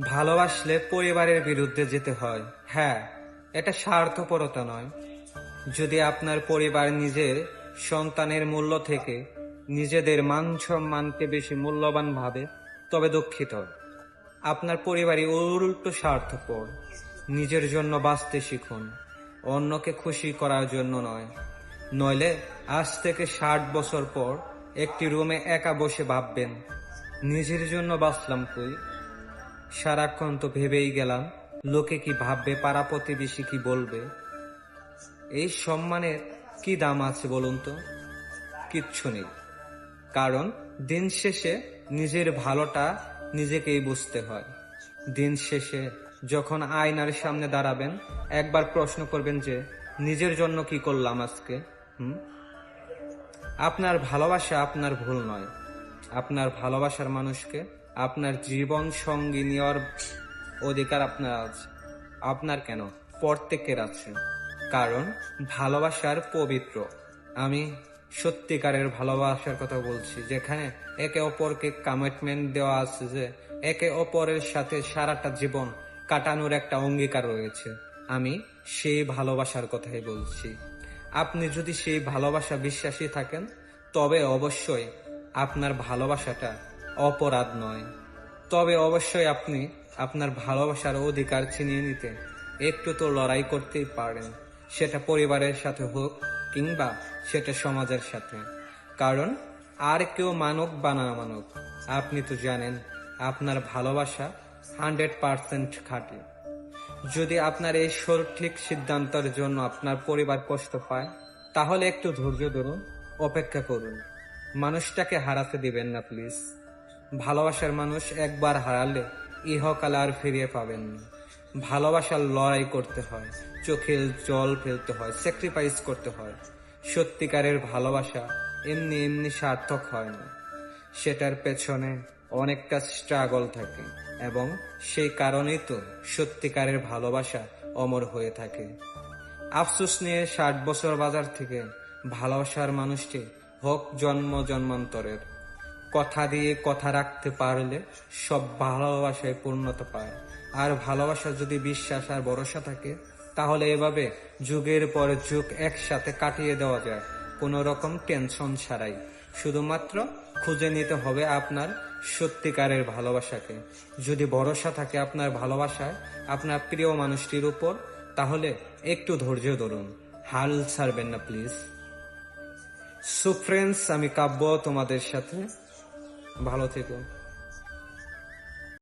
ভালোবাসলে পরিবারের বিরুদ্ধে যেতে হয়। হ্যাঁ, এটা স্বার্থপরতা নয়। যদি আপনার পরিবার নিজের সন্তানের মূল্য থেকে নিজেদের মান সম্মানকে বেশি মূল্যবান ভাবে, তবে দুঃখিত, আপনার পরিবারই উল্টো স্বার্থপর। নিজের জন্য বাঁচতে শিখুন, অন্যকে খুশি করার জন্য নয়। নইলে আজ থেকে 60 বছর পর একটি রুমে একা বসে ভাববেন, নিজের জন্য বাঁচলাম কই, সারাক্ষণ তো ভেবেই গেলাম লোকে কি ভাববে, পাড়া প্রতিবেশী কি বলবে। এই সম্মানের কি দাম আছে বলুন তো? কিচ্ছু নেই। কারণ দিন শেষে নিজের ভালোটা নিজেকেই বুঝতে হয়। দিন শেষে যখন আয়নার সামনে দাঁড়াবেন, একবার প্রশ্ন করবেন যে নিজের জন্য কি করলাম আজকে। আপনার ভালোবাসা আপনার ভুল নয়। আপনার ভালোবাসার মানুষকে আপনার জীবন সঙ্গী নেওয়ার অধিকার আপনার আছে। আপনার কেন, প্রত্যেকের আছে। কারণ ভালোবাসার পবিত্র। আমি সত্যিকারের ভালোবাসার কথা বলছি, যেখানে একে অপরকে কমিটমেন্ট দেওয়া আছে, যে একে অপরের সাথে সারাটা জীবন কাটানোর একটা অঙ্গীকার রয়েছে। আমি সেই ভালোবাসার কথাই বলছি। আপনি যদি সেই ভালোবাসা বিশ্বাসী থাকেন, তবে অবশ্যই আপনার ভালোবাসাটা অপরাধ নয়। তবে অবশ্যই আপনি আপনার ভালোবাসার অধিকার ছিনিয়ে নিতে একটু তো লড়াই করতেই পারেন, সেটা পরিবারের সাথে হোক কিংবা সেটা সমাজের সাথে। কারণ আর কেউ মানুক বা না মানুক, আপনি তো জানেন আপনার ভালোবাসা 100% খাঁটি। যদি আপনার এই সঠিক সিদ্ধান্তের জন্য আপনার পরিবার কষ্ট পায়, তাহলে একটু ধৈর্য ধরুন, অপেক্ষা করুন। মানুষটাকে হারাতে দিবেন না প্লিজ। ভালোবাসার মানুষ একবার হারালে ইহকাল আর ফিরিয়ে পাবেন না। ভালোবাসার লড়াই করতে হয়, চোখে জল ফেলতে হয়, স্যাক্রিফাইস করতে হয়। সত্যিকারের ভালোবাসা এমনি এমনি সার্থক হয় না, সেটার পেছনে অনেকটা স্ট্রাগল থাকে, এবং সেই কারণেই তো সত্যিকারের ভালোবাসা অমর হয়ে থাকে। আফসোস নিয়ে 60 বছর বাজার থেকে ভালোবাসার মানুষটি হোক জন্ম জন্মান্তরের। কথা দিয়ে কথা রাখতে পারলে সব ভালোবাসায় পূর্ণতা পায়। আর ভালোবাসা যদি বিশ্বাস আর ভরসা থাকে, তাহলে এভাবে যুগের পর যুগ একসাথে কাটিয়ে দেওয়া যায় কোনো রকম টেনশন ছাড়াই। শুধুমাত্র খুঁজে নিতে হবে আপনার সত্যিকারের ভালোবাসাকে। যদি ভরসা থাকে আপনার ভালোবাসায় আপনার প্রিয় মানুষটির উপর, তাহলে একটু ধৈর্য ধরুন, হাল ছাড়বেন না প্লিজ। সো ফ্রেন্ডস, আমি কাব্য তোমাদের সাথে। ভালো থেকো।